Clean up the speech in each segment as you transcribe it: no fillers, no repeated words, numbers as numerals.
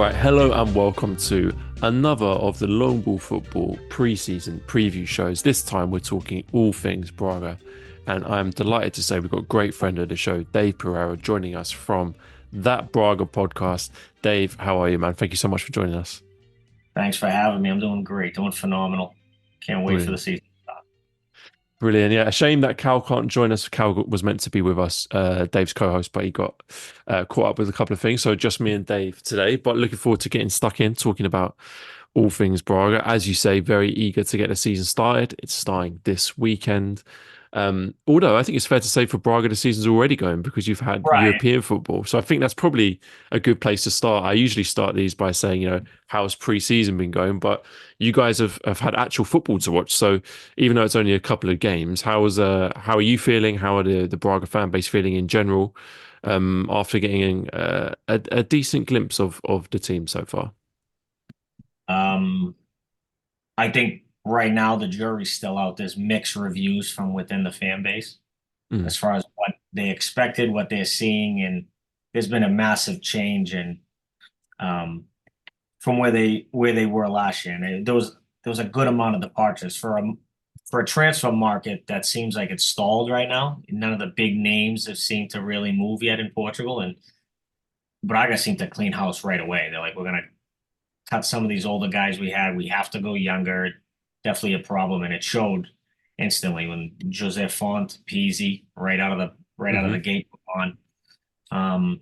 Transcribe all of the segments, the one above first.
right, hello and welcome to another of the Long Ball Football pre-season preview shows. This time we're talking all things Braga, and I'm delighted to say we've got a great friend of the show, Dave Pereira, joining us from That Braga Podcast. Dave, how are you, man? Thank you so much for joining us. Thanks for having me. I'm doing great, doing phenomenal. Can't wait for the Brilliant. season. Brilliant. Yeah, a shame that Cal can't join us. Cal was meant to be with us, Dave's co-host, but he got caught up with a couple of things. So just me and Dave today, but looking forward to getting stuck in, talking about all things Braga. As you say, very eager to get the season started. It's starting this weekend. Although I think it's fair to say for Braga, the season's already going because you've had Right. European football. So I think that's probably a good place to start. I usually start these by saying, how's pre-season been going? But you guys have had actual football to watch. So even though it's only a couple of games, how are you feeling? How are the Braga fan base feeling in general after getting a decent glimpse of the team so far? Um, I think right now the jury's still out. There's mixed reviews from within the fan base Mm, as far as what they expected, what they're seeing, and there's been a massive change in from where they were last year. And there was a good amount of departures for a transfer market that seems like it's stalled right now. None of the big names have seemed to really move yet in Portugal, and Braga seemed to clean house right away. They're like, we're gonna cut some of these older guys we had. We have to go younger. Definitely a problem, and it showed instantly when Jose Font, Pizzi, right out of the hmm gate on. Um,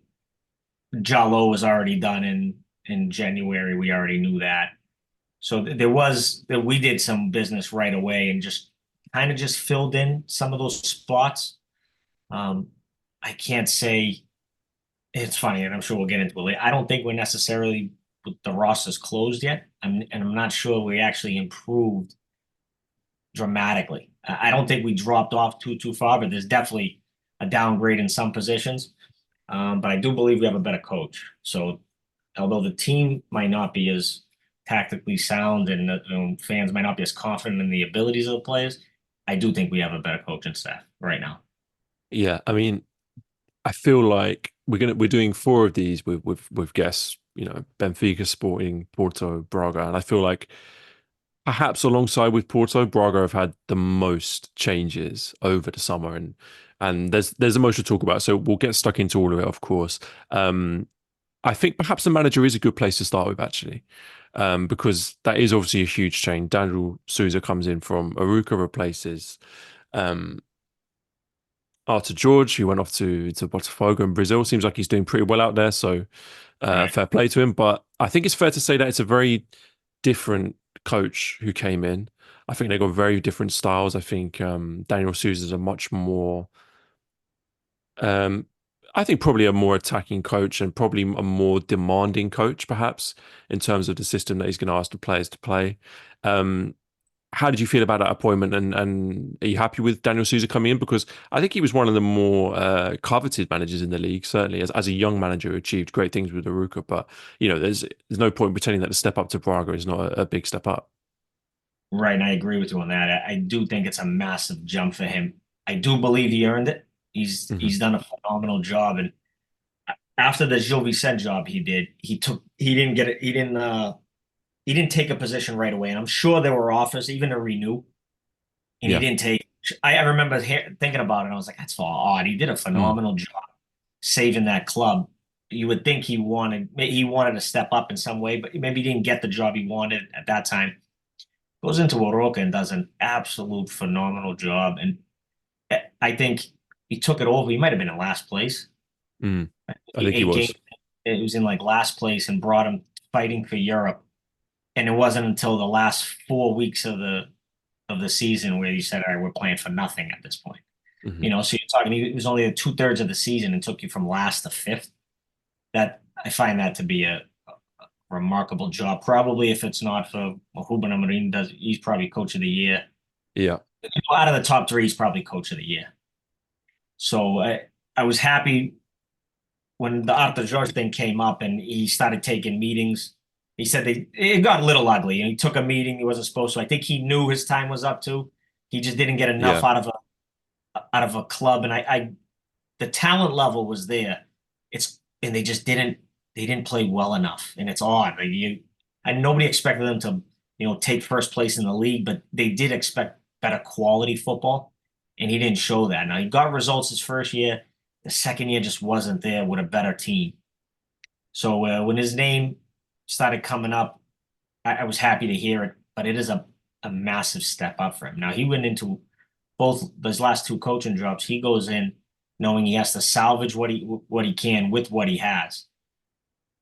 Jallo was already done in January. We already knew that. So there was that we did some business right away and just kind of just filled in some of those spots. Um, I can't say it's funny, and I'm sure we'll get into it later. I don't think we're necessarily the roster's closed yet. And I'm not sure we actually improved dramatically. I don't think we dropped off too far, but there's definitely a downgrade in some positions. But I do believe we have a better coach. So although the team might not be as tactically sound and fans might not be as confident in the abilities of the players, I do think we have a better coaching staff right now. Yeah, I mean, I feel like we're doing four of these with guests, Benfica, Sporting, Porto, Braga, and I feel like perhaps alongside with Porto, Braga have had the most changes over the summer, and there's the most to talk about. So we'll get stuck into all of it, of course. Um, I think perhaps the manager is a good place to start with, actually, because that is obviously a huge change. Daniel Souza comes in from Aruca, replaces um, Arthur George, who went off to Botafogo in Brazil. Seems like he's doing pretty well out there, so Right. fair play to him. But I think it's fair to say that it's a very different coach who came in. I think they got very different styles. I think Daniel Souza is a much more, um, I think probably a more attacking coach and probably a more demanding coach, perhaps in terms of the system that he's going to ask the players to play. Um, how did you feel about that appointment? And are you happy with Daniel Souza coming in? Because I think he was one of the more coveted managers in the league, certainly as a young manager who achieved great things with Aruca. But there's no point pretending that the step up to Braga is not a big step up. Right. And I agree with you on that. I do think it's a massive jump for him. I do believe he earned it. He's Hmm he's done a phenomenal job. And after the Gil Vicente job he did, he didn't get it. He didn't take a position right away. And I'm sure there were offers even to renew, and he Yeah. didn't take. I remember thinking about it. And I was like, that's odd. He did a Mm. phenomenal job saving that club. You would think he wanted to step up in some way, but maybe he didn't get the job he wanted at that time. Goes into Oroca and does an absolute phenomenal job. And I think he took it over. He might have been in last place. Mm. I think he Eight games. was. It was in like last place and brought him fighting for Europe. And it wasn't until the last 4 weeks of the season where you said, "All right, we're playing for nothing at this point." Hmm So you're talking. It was only two-thirds of the season and took you from last to fifth. That I find that to be a remarkable job. Probably if it's not for Ruben Amorim, he's probably coach of the year. Yeah. Out of the top three, he's probably coach of the year. So I was happy when the Arthur George thing came up and he started taking meetings. He said it got a little ugly and he took a meeting he wasn't supposed to. I think he knew his time was up too. He just didn't get enough Yeah. out of a club. And I the talent level was there. And they just didn't they didn't play well enough, and it's odd. And nobody expected them to, take first place in the league, but they did expect better quality football, and he didn't show that. Now he got results his first year. The second year just wasn't there with a better team. So when his name started coming up, I was happy to hear it, but it is a massive step up for him. Now he went into both those last two coaching jobs. He goes in knowing he has to salvage what he can with what he has.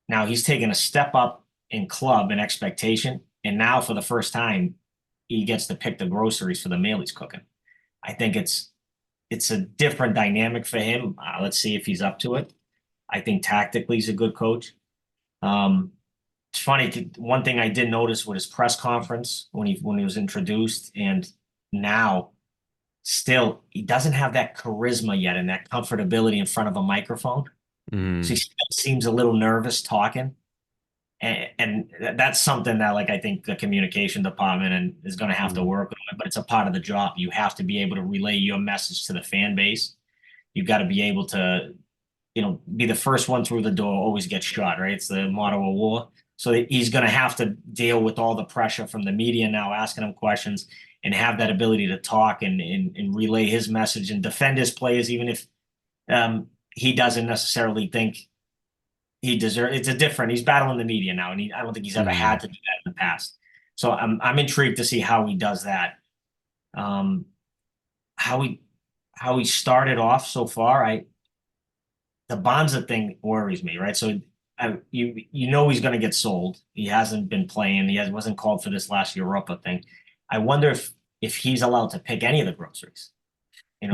Now he's taken a step up in club and expectation, and now for the first time, he gets to pick the groceries for the meal he's cooking. I think it's a different dynamic for him. Let's see if he's up to it. I think tactically he's a good coach. Um, it's funny. One thing I did notice with his press conference when he was introduced, and now still he doesn't have that charisma yet and that comfortability in front of a microphone. So he Mm, still seems a little nervous talking. And that's something that like I think the communication department and is going to have to mm, work on, but it's a part of the job. You have to be able to relay your message to the fan base. You've got to be able to, be the first one through the door, always get shot, right? It's the motto of war. So he's going to have to deal with all the pressure from the media now asking him questions and have that ability to talk and relay his message and defend his players, even if he doesn't necessarily think he deserves. It's a different. He's battling the media now, and I don't think he's ever mm. had to do that in the past. So I'm intrigued to see how he does that. Um, how he started off so far. The Bonza thing worries me, right? So he's going to get sold. He hasn't been playing. Wasn't called for this last Europa thing. I wonder if he's allowed to pick any of the groceries.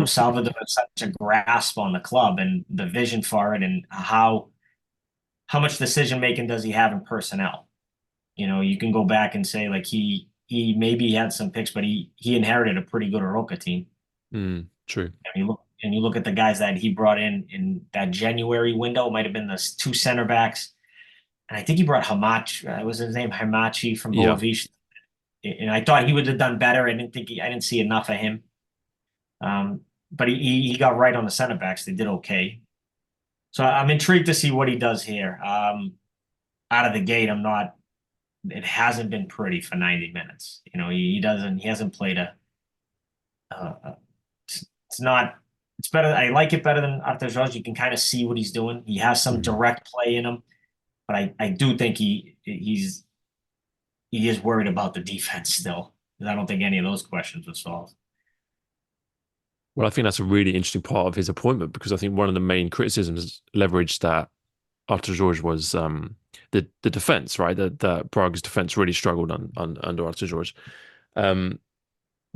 Salvador has such a grasp on the club and the vision for it, and how much decision making does he have in personnel? You can go back and say like he maybe had some picks, but he inherited a pretty good Oroka team. True. And you look at the guys that he brought in that January window. It might have been the two center backs, and I think he brought Hamachi. Was his name Hamachi from Yeah. Boavista? And I thought he would have done better. I didn't see enough of him. But he got right on the center backs. They did okay. So I'm intrigued to see what he does here. Out of the gate, I'm not. It hasn't been pretty for 90 minutes. He hasn't played it's not. It's better. I like it better than Arthur Jorge. You can kind of see what he's doing. He has some Mm. direct play in him, but I do think he is worried about the defense still. Because I don't think any of those questions were solved. Well, I think that's a really interesting part of his appointment because I think one of the main criticisms leveraged that after George was the defense, right? That Braga's defense really struggled under Arthur George. Um,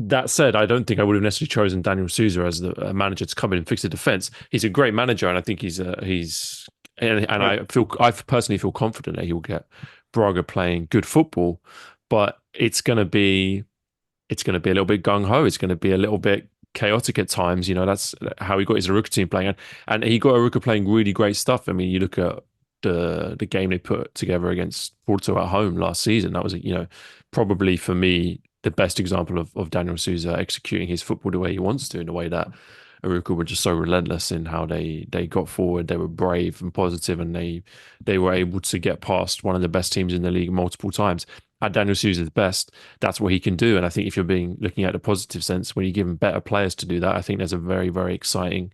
that said, I don't think I would have necessarily chosen Daniel Souza as the manager to come in and fix the defense. He's a great manager, and I think and I personally feel confident that he will get Braga playing good football, but it's going to be a little bit gung ho. It's going to be a little bit chaotic at times. That's how he got his Aruka team playing, and he got Aruka playing really great stuff. I mean, you look at the game they put together against Porto at home last season. That was probably for me the best example of Daniel Souza executing his football the way he wants to, in the way that Aruka were just so relentless in how they got forward. They were brave and positive, and they were able to get past one of the best teams in the league multiple times. At Daniel Souza's best, that's what he can do. And I think if you're looking at the positive sense, when you give him better players to do that, I think there's a very, very exciting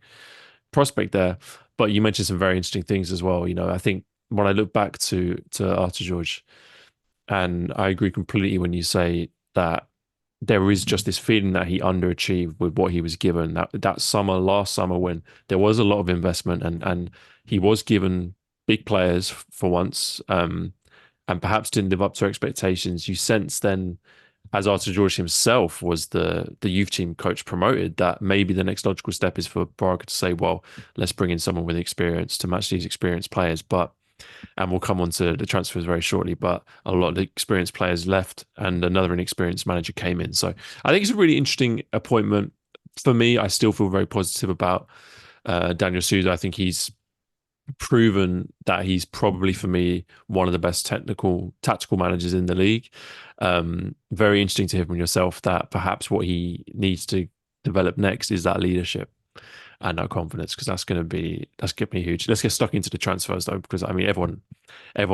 prospect there. But you mentioned some very interesting things as well. I think when I look back to Artur George, and I agree completely when you say that there is just this feeling that he underachieved with what he was given. That summer, last summer, when there was a lot of investment and he was given big players for once, and perhaps didn't live up to expectations. You sense then, as Artur George himself was the youth team coach promoted, that maybe the next logical step is for Braga to say, well, let's bring in someone with experience to match these experienced players. And we'll come on to the transfers very shortly, but a lot of the experienced players left and another inexperienced manager came in. So I think it's a really interesting appointment. For me, I still feel very positive about Daniel Souza. I think he's proven that he's probably, for me, one of the best tactical managers in the league. Very interesting to hear from yourself that perhaps what he needs to develop next is that leadership. and no confidence, because that's going to be huge. Let's get stuck into the transfers though, because I mean everyone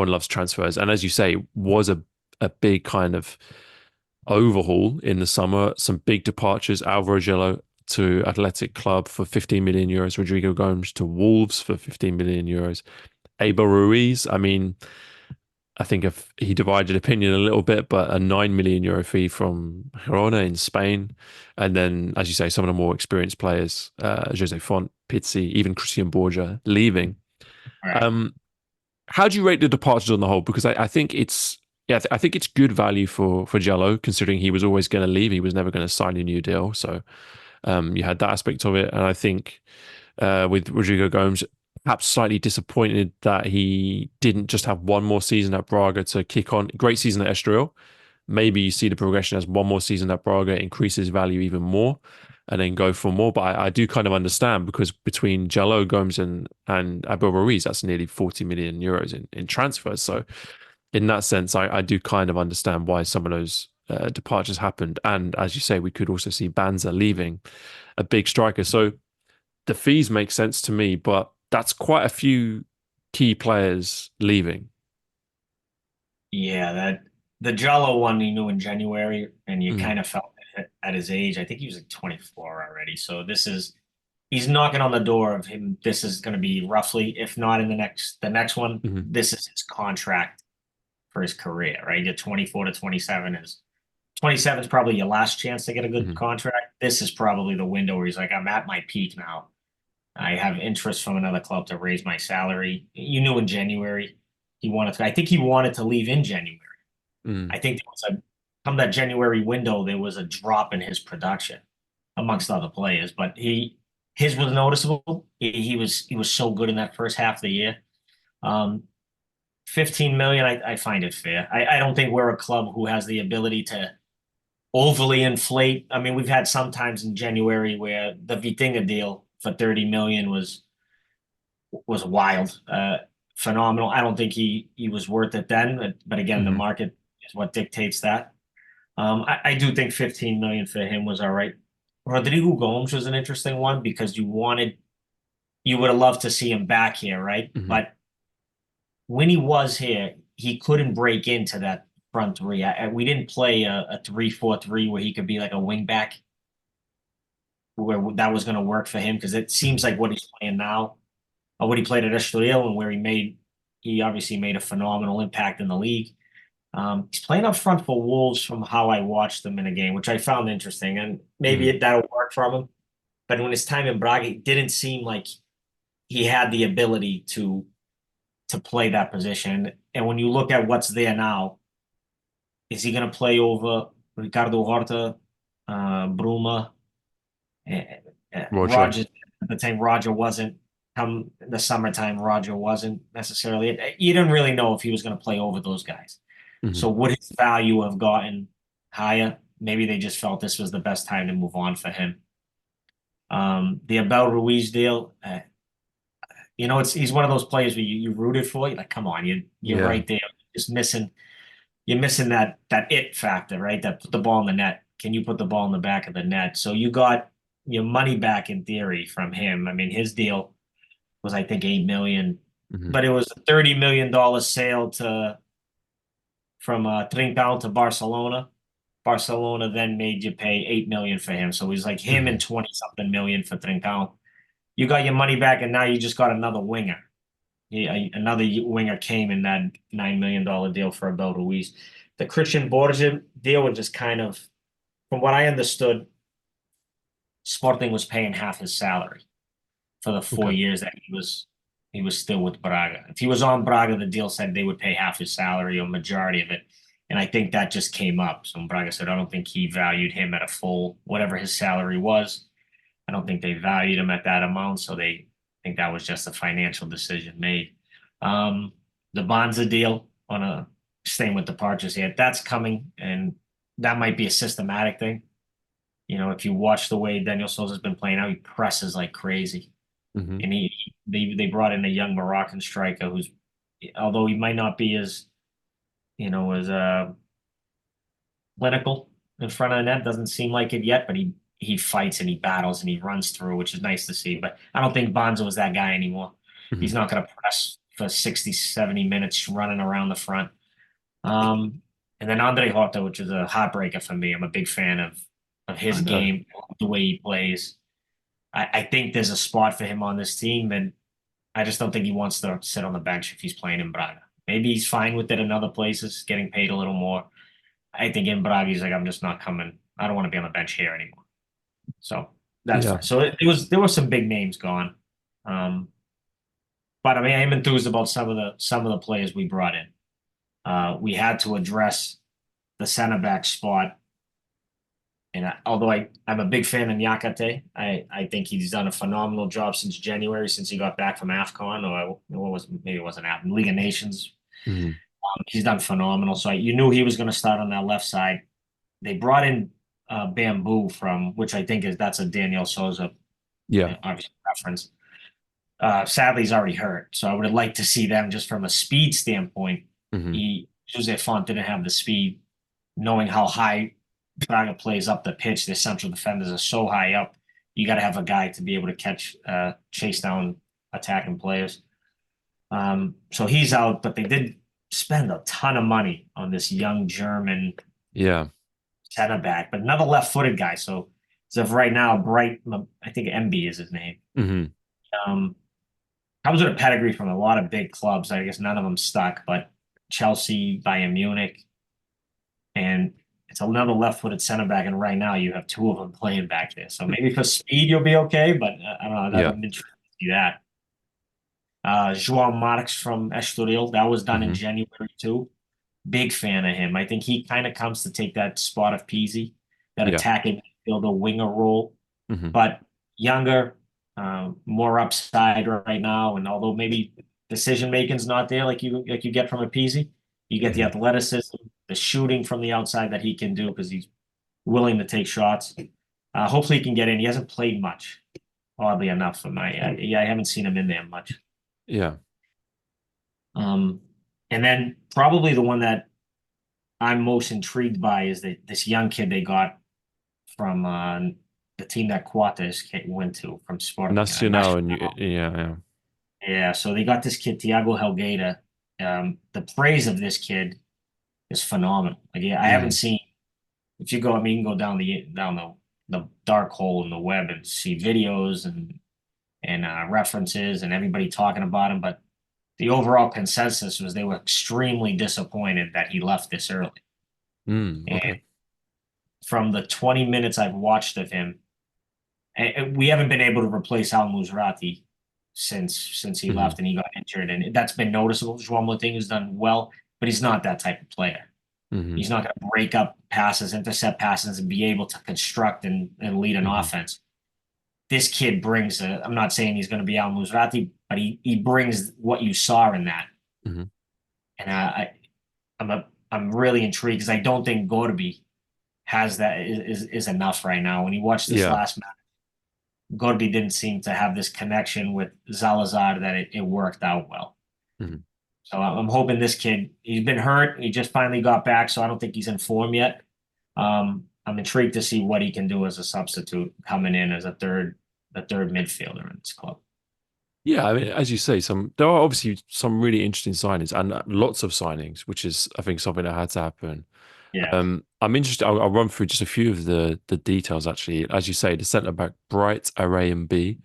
loves transfers, and as you say, was a big kind of overhaul in the summer. Some big departures: Alvaro Gello to Athletic Club for 15 million euros, Rodrigo Gomes to Wolves for 15 million euros, Abel Ruiz. I mean, I think if he divided opinion a little bit, but a 9 million euro fee from Girona in Spain. And then, as you say, some of the more experienced players, Jose Font, Pizzi, even Christian Borja leaving. Right. Um, how do you rate the departures on the whole? Because I think it's, yeah, I think it's good value for Jello, considering he was always going to leave. He was never going to sign a new deal. So you had that aspect of it. And I think with Rodrigo Gomes, perhaps slightly disappointed that he didn't just have one more season at Braga to kick on. Great season at Estoril. Maybe you see the progression as one more season at Braga increases value even more and then go for more. But I do kind of understand, because between Jallo, Gomes and Abel Ruiz, that's nearly 40 million euros in transfers. So in that sense, I do kind of understand why some of those departures happened. And as you say, we could also see Banza leaving, a big striker. So the fees make sense to me, but that's quite a few key players leaving. Yeah, that the Jello one you knew in January, and you Mm, kind of felt it at his age. I think he was like 24 already. So this is he's knocking on the door of him. This is going to be roughly, if not in the next one, mm, this is his contract for his career, right? You're 24 to 27 is 27 is probably your last chance to get a good mm, contract. This is probably the window where he's like, I'm at my peak now. I have interest from another club to raise my salary. You knew in January I think he wanted to leave in January. mm, I think there was a come that January window, there was a drop in his production amongst other players, but his was noticeable. He was so good in that first half of the year. Um, 15 million, I find it fair. I don't think we're a club who has the ability to overly inflate. I mean, we've had some times in January where the Vitinga deal for 30 million was wild, phenomenal. I don't think he was worth it then, but again, the mm. market is what dictates that. I do think 15 million for him was all right. Rodrigo Gomes was an interesting one because you would have loved to see him back here, right? Hmm. But when he was here, he couldn't break into that front three. We didn't play a 3-4-3 where he could be like a wing back, where that was going to work for him, because it seems Hmm. like what he's playing now, or what he played at Estoril, and where he obviously made a phenomenal impact in the league. He's playing up front for Wolves from how I watched them in a game, which I found interesting, and maybe Hmm. that'll work from him. But when his time in Braga, it didn't seem like he had the ability to play that position. And when you look at what's there now, is he going to play over Ricardo Horta, Bruma, Roger. Roger? At the time, Roger wasn't. Come the summertime, Roger wasn't necessarily. You didn't really know if he was going to play over those guys. Hmm. So would his value have gotten higher? Maybe they just felt this was the best time to move on for him. The Abel Ruiz deal, he's one of those players where you rooted for. You're like, come on, you're Yeah. right there. Just missing, you're missing that it factor, right? That put the ball in the net. Can you put the ball in the back of the net? So you got your money back in theory from him. I mean, his deal was, I think, 8 million, Hmm. but it was a $30 million sale from Trincão to Barcelona. Barcelona then made you pay 8 million for him. So it was like him and Hmm. 20 something million for Trincão. You got your money back, and now you just got another winger. Yeah, another winger came in that $9 million deal for Abel Ruiz. The Christian Borja deal was just kind of, from what I understood, Sporting was paying half his salary for the four Okay. years that he was still with Braga. If he was on Braga, the deal said they would pay half his salary or majority of it. And I think that just came up. So Braga said, I don't think he valued him at a full, whatever his salary was. I don't think they valued him at that amount. So they think that was just a financial decision made. Um, the Bonza deal on a staying with departures here, that's coming. And that might be a systematic thing. If you watch the way Daniel Souza's been playing out, he presses like crazy. Hmm. And they brought in a young Moroccan striker who's, although he might not be as clinical in front of the net, doesn't seem like it yet, but he fights and he battles and he runs through, which is nice to see. But I don't think Bonzo is that guy anymore. Hmm. He's not going to press for 60, 70 minutes running around the front. Um, and then Andre Horta, which is a heartbreaker for me. I'm a big fan of I his know. game, the way he plays. I think there's a spot for him on this team, and I just don't think he wants to sit on the bench if he's playing in Braga. Maybe he's fine with it in other places, getting paid a little more. I think in Braga, he's like, I'm just not coming. I don't want to be on the bench here anymore. So that's Yeah. fine. So it was there were some big names gone. Um, but I mean, I'm enthused about some of the players we brought in. We had to address the center back spot. And although I'm a big fan of Nyakate, I think he's done a phenomenal job since January, since he got back from AFCON, or what was maybe it wasn't AFCON, League of Nations. Hmm. He's done phenomenal. So you knew he was going to start on that left side. They brought in Bamboo from, which I think that's a Daniel Souza Yeah. obviously reference. Sadly, he's already hurt, so I would have liked to see them just from a speed standpoint. Hmm. Jose Font didn't have the speed, knowing how high Braga plays up the pitch. Their central defenders are so high up. You got to have a guy to be able to chase down attacking players. So he's out, but they did spend a ton of money on this young German Yeah. center back, but another left-footed guy. So as of right now, Bright, I think MB is his name. Hmm. Um, Comes with a pedigree from a lot of big clubs. I guess none of them stuck, but Chelsea, Bayern Munich, and it's another left-footed center back. And right now, you have two of them playing back there. So maybe for speed, you'll be okay. But I don't know. Yeah. I'm interested to see that. João Marques from Estoril, that was done in Hmm. January too. Big fan of him. I think he kind of comes to take that spot of Peasy, that Yeah. attacking midfielder winger role, Hmm. but younger, more upside right now. And although maybe decision making's not there like you get from a Peasy, you get the Hmm. athleticism, the shooting from the outside that he can do because he's willing to take shots. Hopefully he can get in. He hasn't played much, oddly enough. I haven't seen him in there much. Yeah. Um, and then probably the one that I'm most intrigued by is this young kid they got from the team that Coates went to from Sporting. Nacional and yeah, yeah. Yeah, so they got this kid, Thiago Helgueira. The praise of this kid is phenomenal. Like, yeah, I haven't Hmm. seen. If you go, I mean, you can go down the dark hole in the web and see videos and references and everybody talking about him. But the overall consensus was they were extremely disappointed that he left this early. And Okay. from the 20 minutes I've watched of him, and we haven't been able to replace Al Musrati since he Hmm. left and he got injured, and that's been noticeable. João Moutinho has done well, but he's not that type of player. Hmm. He's not going to break up passes, intercept passes, and be able to construct and lead an Hmm. offense. This kid brings I'm not saying he's going to be Al Musrati, but he brings what you saw in that. Hmm. And I'm really intrigued because I don't think Gorby has that is enough right now. When you watch this Yeah. last match, Gorby didn't seem to have this connection with Zalazar that it worked out well. Hmm. So I'm hoping this kid, he's been hurt. He just finally got back, so I don't think he's in form yet. I'm intrigued to see what he can do as a substitute coming in as a third midfielder in this club. Yeah, I mean, as you say, there are obviously some really interesting signings and lots of signings, which is, I think, something that had to happen. Yeah. I'm interested. I'll run through just a few of the details. Actually, as you say, the centre back Bright Array and B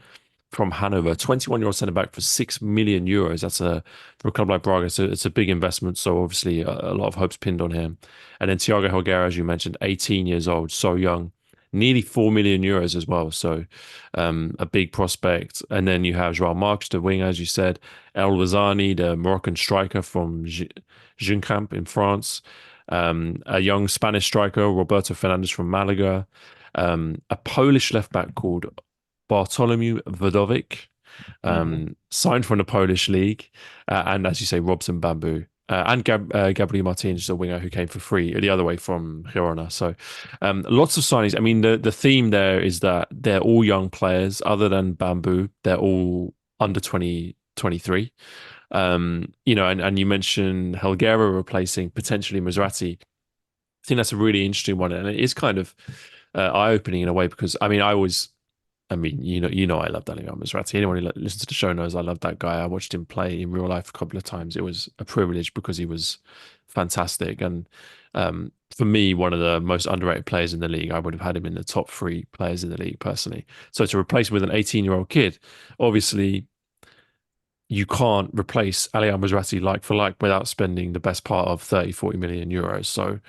from Hanover, 21-year-old centre back for 6 million euros. That's for a club like Braga. It's a big investment. So obviously a lot of hopes pinned on him. And then Thiago Helguera, as you mentioned, 18 years old, so young, nearly 4 million euros as well. So a big prospect. And then you have Joao Marques, the wing, as you said, El Wazani, the Moroccan striker from Gincamp in France. A young Spanish striker, Roberto Fernandez from Malaga. A Polish left back called Bartolomew Vodovic, Mhm. signed from the Polish league, and as you say, Robson Bamboo. And Gabriel Martinez, the winger who came for free the other way from Girona. So lots of signings. I mean, the theme there is that they're all young players, other than Bamboo. They're all under 23. And you mentioned Helguera replacing potentially Maserati. I think that's a really interesting one, and it is kind of eye-opening in a way because I mean, I mean, I love Daniel Maserati. Anyone who listens to the show knows I love that guy. I watched him play in real life a couple of times. It was a privilege because he was fantastic. And for me, one of the most underrated players in the league. I would have had him in the top three players in the league personally. So to replace him with an 18-year-old kid, obviously you can't replace Ali Al-Mazrati like for like without spending the best part of 30, 40 million euros. So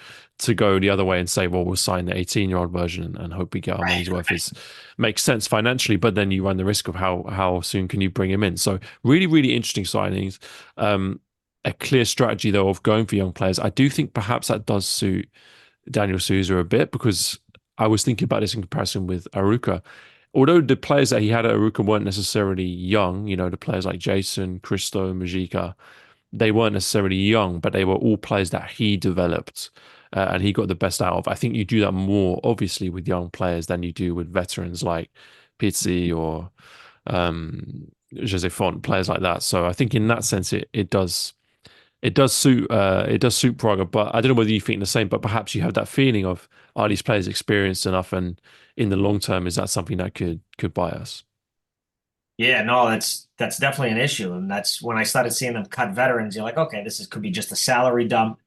to go the other way and say, well, we'll sign the 18-year-old version and hope we get our Right. money's worth is makes sense financially, but then you run the risk of how soon can you bring him in. So really, really interesting signings. A clear strategy though of going for young players. I do think perhaps that does suit Daniel Souza a bit because I was thinking about this in comparison with Aruka. Although the players that he had at Aruka weren't necessarily young, the players like Jason, Christo, Majika, they weren't necessarily young, but they were all players that he developed and he got the best out of. I think you do that more, obviously, with young players than you do with veterans like Pizzi or Jose Font, players like that. So I think in that sense, it does suit Praga, but I don't know whether you think the same. But perhaps you have that feeling of are these players experienced enough, and in the long term, is that something that could buy us? Yeah, no, that's definitely an issue. And that's when I started seeing them cut veterans, you're like, okay, could be just a salary dump,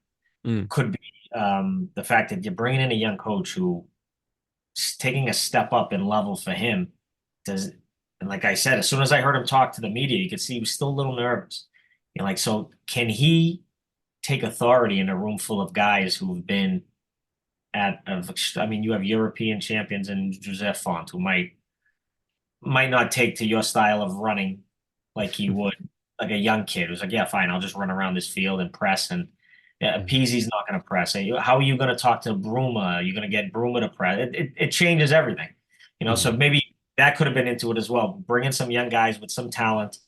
Mm, could be the fact that you're bringing in a young coach who taking a step up in level for him does. And like I said, as soon as I heard him talk to the media, you could see he was still a little nervous. You're like, so can he take authority in a room full of guys who've been I mean, you have European champions and Joseph Font who might not take to your style of running like he would like a young kid who's like, yeah, fine, I'll just run around this field and press. And yeah, mm, Peasy's not going to press. How are you going to talk to Bruma? Are you going to get Bruma to press? It changes everything, So mm, maybe that could have been into it as well. Bring in some young guys with some talent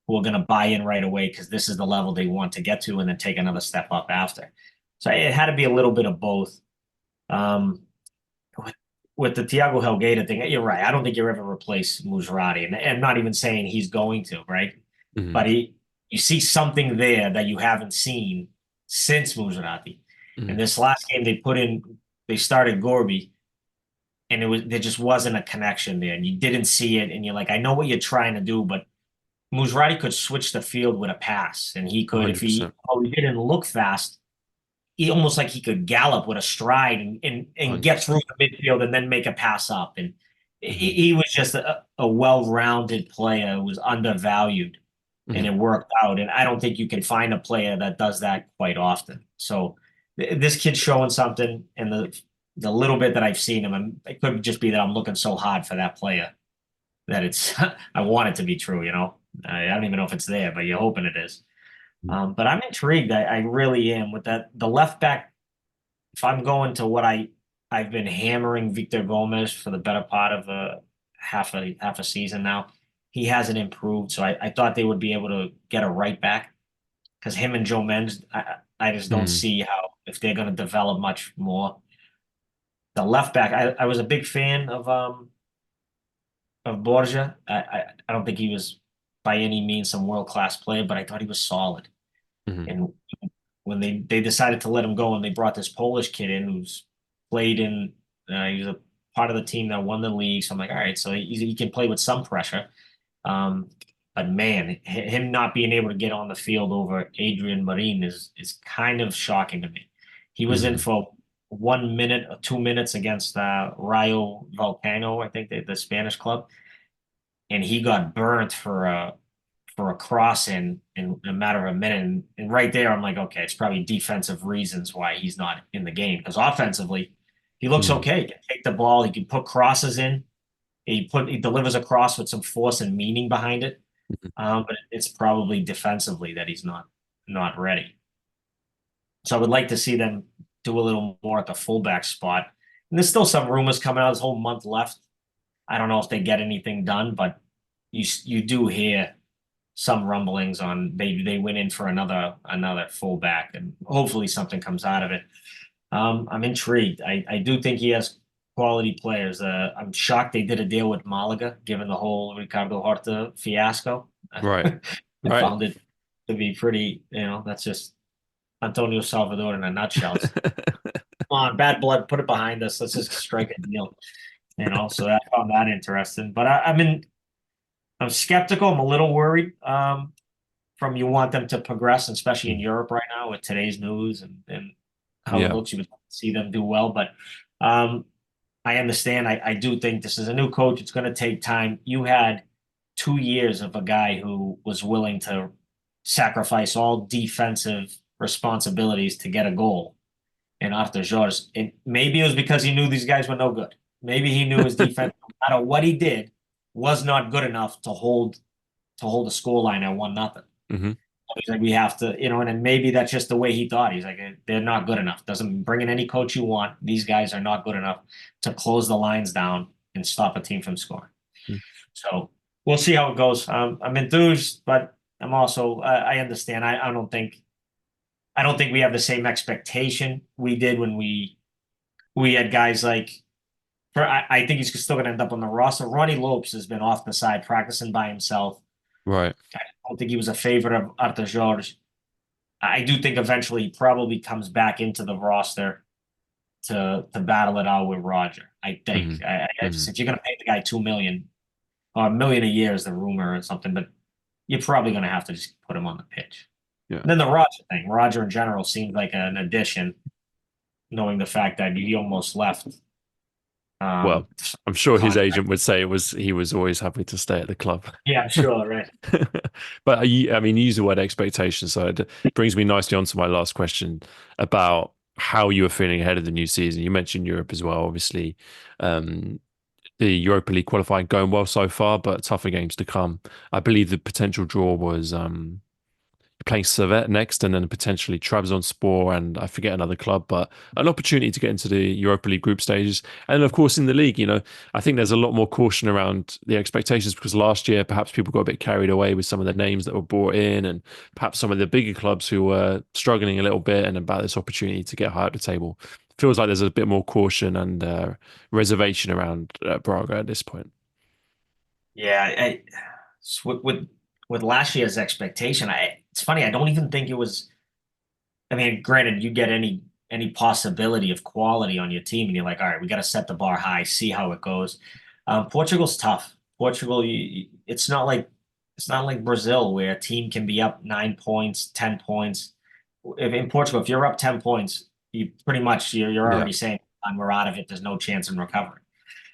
who are going to buy in right away because this is the level they want to get to, and then take another step up after. So it had to be a little bit of both. Um, with, with the Thiago Helgueta thing, you're right. I don't think you're ever replace Musrati, and I'm not even saying he's going to, right? mm, But you see something there that you haven't seen since Musrati. And mm. this last game they started Gorby, and there just wasn't a connection there, and you didn't see it, and you're like, I know what you're trying to do, but Musrati could switch the field with a pass, and he could, if he 100%, oh he didn't look fast, he almost like he could gallop with a stride and get through 100%. the midfield and then make a pass up. And Hmm. he was just a well-rounded player who was undervalued, and Hmm. it worked out. And I don't think you can find a player that does that quite often. So this kid's showing something, and the little bit that I've seen him, and it could just be that I'm looking so hard for that player that it's I want it to be true. I don't even know if it's there, but you're hoping it is. But I'm intrigued. I really am with that. The left back, if I'm going to what I've been hammering Victor Gomez for the better part of half a season now, he hasn't improved. So I thought they would be able to get a right back because him and Joe Menz, I just don't Mm, see how if they're going to develop much more. The left back, I was a big fan of Borja. I don't think he was by any means some world class player, but I thought he was solid. mm, And when they decided to let him go and they brought this Polish kid in who's played in, he was a part of the team that won the league. So I'm like, all right, so he can play with some pressure. Um, but man, him not being able to get on the field over Adrian Marin is kind of shocking to me. He was in mm, for 1 minute or 2 minutes against Rayo Volcano, I think the Spanish club, and he got burnt for a cross in a matter of a minute. And right there, I'm like, okay, it's probably defensive reasons why he's not in the game. Because offensively, he looks mm. okay. He can take the ball, he can put crosses in. He delivers a cross with some force and meaning behind it. But it's probably defensively that he's not ready. So I would like to see them do a little more at the fullback spot. And there's still some rumors coming out. This whole month left. I don't know if they get anything done, but you do hear some rumblings on they went in for another fullback, and hopefully something comes out of it. I'm intrigued. I do think he has quality players. I'm shocked they did a deal with Malaga, given the whole Ricardo Horta fiasco. Right, I right. found it to be pretty. That's just Antonio Salvador in a nutshell. It's on, bad blood, put it behind us. Let's just strike a deal. So I found that interesting. But I'm skeptical. I'm a little worried. From you want them to progress, especially in Mm. Europe right now with today's news and how it Yeah. looks. You would see them do well, but I understand. I do think this is a new coach. It's going to take time. You had 2 years of a guy who was willing to sacrifice all defensive responsibilities to get a goal. And after George, maybe it was because he knew these guys were no good. Maybe he knew his defense, no matter what he did, was not good enough to hold a score line at 1-0. Hmm. He's like, we have to, and then maybe that's just the way he thought. He's like, they're not good enough. Doesn't bring in any coach you want. These guys are not good enough to close the lines down and stop a team from scoring. So we'll see how it goes. I'm enthused, but I'm also, I understand. I don't think we have the same expectation we did when we had guys like. I think he's still going to end up on the roster. Ronnie Lopes has been off the side practicing by himself. Right. I don't think he was a favorite of Arthur George. I do think eventually he probably comes back into the roster to battle it out with Roger. I Hmm. think. I Hmm. just if you're going to pay the guy 2 million or $1 million a year is the rumor or something, but you're probably going to have to just put him on the pitch. Yeah. And then the Roger thing. Roger in general seems like an addition, knowing the fact that he almost left. Well, I'm sure his Contract. agent would say he was always happy to stay at the club. Yeah, sure, right. But I mean, you use the word expectation, so it brings me nicely on to my last question about how you were feeling ahead of the new season. You mentioned Europe as well, obviously. Um, the Europa League qualifying going well so far, but tougher games to come. I believe the potential draw was playing Servette next, and then potentially Trabzonspor, and I forget another club, but an opportunity to get into the Europa League group stages. And of course, in the league, I think there's a lot more caution around the expectations because last year, perhaps people got a bit carried away with some of the names that were brought in, and perhaps some of the bigger clubs who were struggling a little bit, and about this opportunity to get high up the table. Feels like there's a bit more caution and reservation around Braga at this point. Yeah, with last year's expectation, it's funny. I don't even think it was. I mean, granted, you get any possibility of quality on your team, and you're like, all right, we got to set the bar high, see how it goes. Portugal's tough. Portugal, it's not like Brazil where a team can be up 9 points, 10 points. If in Portugal, if you're up 10 points, you pretty much you're Yeah. already saying, we're out of it. There's no chance in recovery.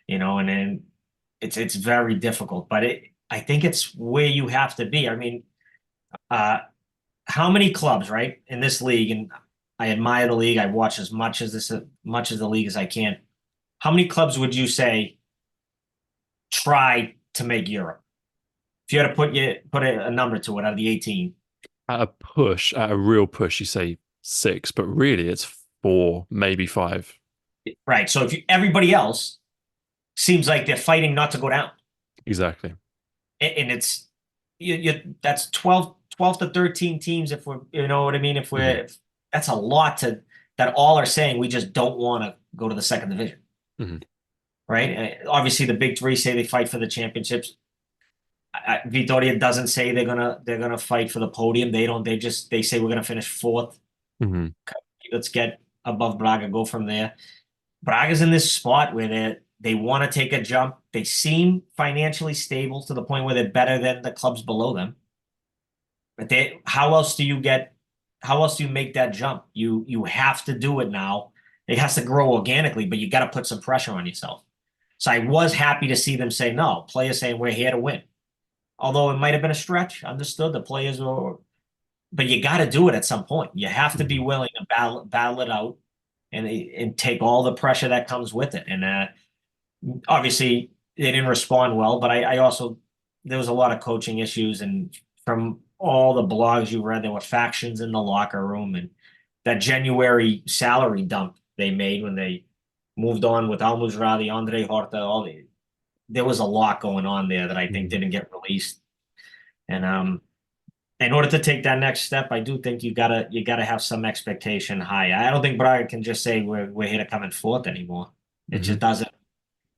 And then it's very difficult. But I think it's where you have to be. I mean, uh, how many clubs, right, in this league, and I admire the league. I watch as much as the league as I can. How many clubs would you say try to make Europe? If you had to put a number to it out of the 18, At a real push, you say six, but really it's four, maybe five. right? So if everybody else seems like they're fighting not to go down, Exactly. and it's that's 12 to 13 teams. If we're, you know what I mean, Hmm. if that's a lot to that all are saying we just don't want to go to the second division. Hmm. Right? Obviously, the big three say they fight for the championships. Vitoria doesn't say they're gonna fight for the podium. They don't. They say we're gonna finish fourth. Hmm. Let's get above Braga. Go from there. Braga's in this spot where they want to take a jump. They seem financially stable to the point where they're better than the clubs below them. But how else do you get? How else do you make that jump? You have to do it now. It has to grow organically, but you got to put some pressure on yourself. So I was happy to see them say no. Players saying we're here to win. Although it might have been a stretch, understood the players were, but you got to do it at some point. You have to be Hmm. willing to battle it out and take all the pressure that comes with it. And obviously they didn't respond well, but I also there was a lot of coaching issues, and from all the blogs you read, there were factions in the locker room, and that January salary dump they made when they moved on with Al Muzradi, Andre Horta, there was a lot going on there that I think Hmm. didn't get released. And in order to take that next step, I do think you gotta have some expectation high. I don't think Braga can just say we're here to come in fourth anymore. It Hmm. just doesn't.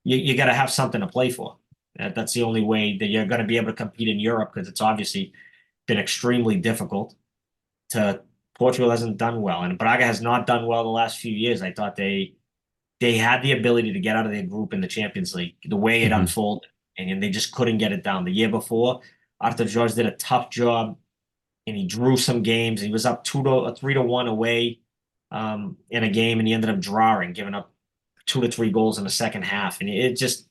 You got to have something to play for. That's the only way that you're going to be able to compete in Europe because it's obviously been extremely difficult to Portugal hasn't done well, and Braga has not done well the last few years. I thought they had the ability to get out of their group in the Champions League, the way it Hmm. unfolded, and they just couldn't get it down. The year before, Arthur George did a tough job, and he drew some games. He was up 3-1 away in a game, and he ended up drawing, giving up 2 to 3 goals in the second half. And it just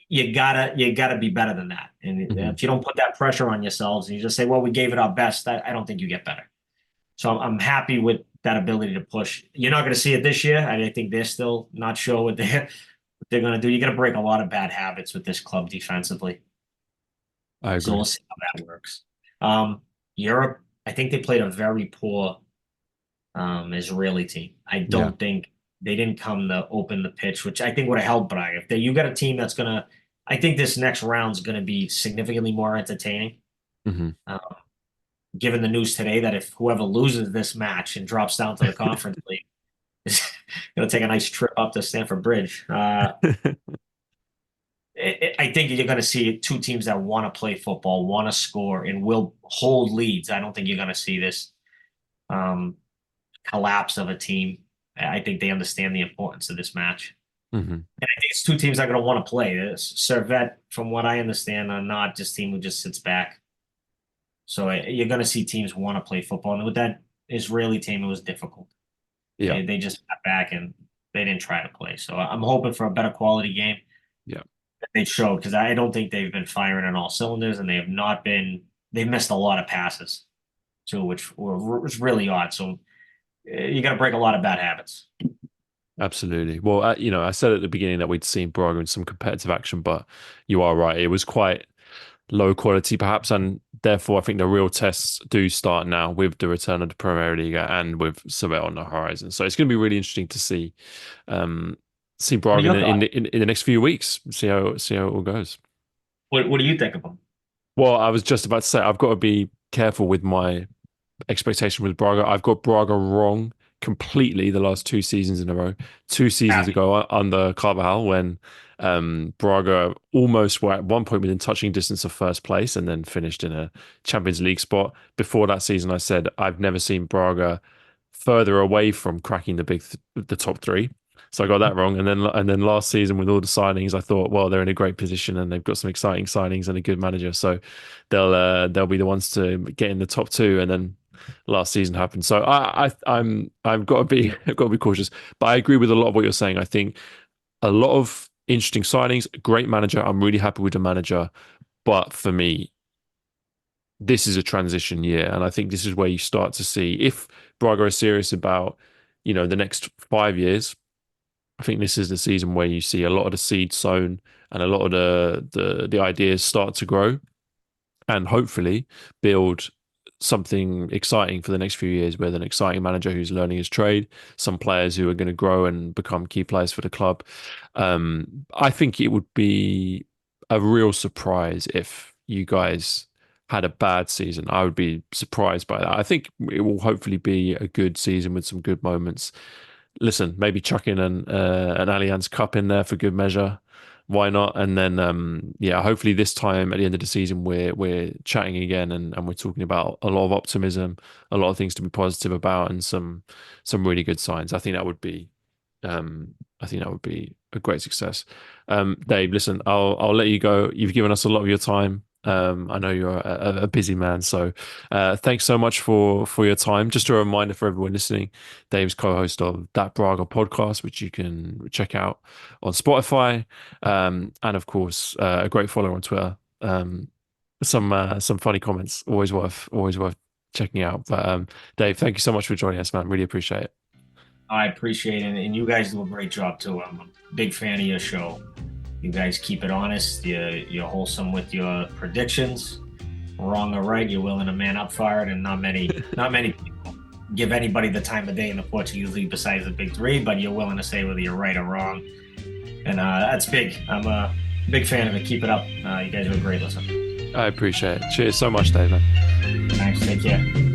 you gotta be better than that. And Hmm. if you don't put that pressure on yourselves and you just say, "Well, we gave it our best," I don't think you get better. So I'm happy with that ability to push. You're not going to see it this year. I think they're still not sure what they're going to do. You're going to break a lot of bad habits with this club defensively. I So agree. we'll see how that works. Europe, I think they played a very poor Israeli team. I Yeah. don't think they didn't come to open the pitch, which I think would have helped Braga. If you got a team that's gonna, I think this next round's gonna be significantly more entertaining. Hmm. Uh, Given the news today that if whoever loses this match and drops down to the conference league is going to take a nice trip up to Stamford Bridge. I think you're going to see two teams that want to play football, want to score, and will hold leads. I don't think you're going to see this um, collapse of a team. I think they understand the importance of this match. Hmm. And I think it's two teams that are going to want to play. Servette, from what I understand, are not just team who just sits back. So you're going to see teams want to play football. And with that Israeli team, it was difficult. Yeah. They just got back and they didn't try to play. So I'm hoping for a better quality game. Yeah. They showed because I don't think they've been firing on all cylinders, and they have not been. They've missed a lot of passes too, which was really odd. So you got to break a lot of bad habits. Absolutely. Well, I said at the beginning that we'd seen Braga in some competitive action, but you are right. It was quite low quality, perhaps, and therefore I think the real tests do start now with the return of the Premier League and with Servette on the horizon. So it's going to be really interesting to um, see What are Braga your thoughts? in the next few weeks. See how it all goes. What do you think of them? Well, I was just about to say I've got to be careful with my expectation with Braga. I've got Braga wrong completely the last 2 seasons in a row. 2 seasons Happy. ago under Carvajal, when Braga almost were at one point within touching distance of first place and then finished in a Champions League spot. Before that season, I said I've never seen Braga further away from cracking the top three. So I got that wrong, and then last season with all the signings, I thought, well, they're in a great position and they've got some exciting signings and a good manager, so they'll be the ones to get in the top two. And then last season happened. So I've got to be I've got to be cautious. But I agree with a lot of what you're saying. I think a lot of interesting signings, great manager. I'm really happy with the manager. But for me, this is a transition year. And I think this is where you start to see if Braga is serious about, the next 5 years. I think this is the season where you see a lot of the seeds sown and a lot of the ideas start to grow and hopefully build something exciting for the next few years with an exciting manager who's learning his trade, some players who are going to grow and become key players for the club. I think it would be a real surprise if you guys had a bad season. I would be surprised by that. I think it will hopefully be a good season with some good moments. Listen, maybe chuck in an Allianz Cup in there for good measure. Why not? And then yeah, hopefully this time at the end of the season we're chatting again and we're talking about a lot of optimism, a lot of things to be positive about, and some really good signs. I think that would be a great success. Dave, listen, I'll let you go. You've given us a lot of your time. I know you're a busy man, so thanks so much for your time. Just a reminder for everyone listening, Dave's co-host of That Braga Podcast, which you can check out on Spotify, and of course a great follower on Twitter. Some funny comments, always worth checking out. But Dave, thank you so much for joining us, man. Really appreciate it. I appreciate it, and you guys do a great job too. I'm a big fan of your show. You guys keep it honest. You're wholesome with your predictions. Wrong or right, you're willing to man up for it, and not many people give anybody the time of day in the Portuguese league besides the big three. But you're willing to say whether you're right or wrong, and that's big. I'm a big fan of it. Keep it up. You guys are a great listener. I appreciate it. Cheers so much, Dave, man. Thanks. Take care.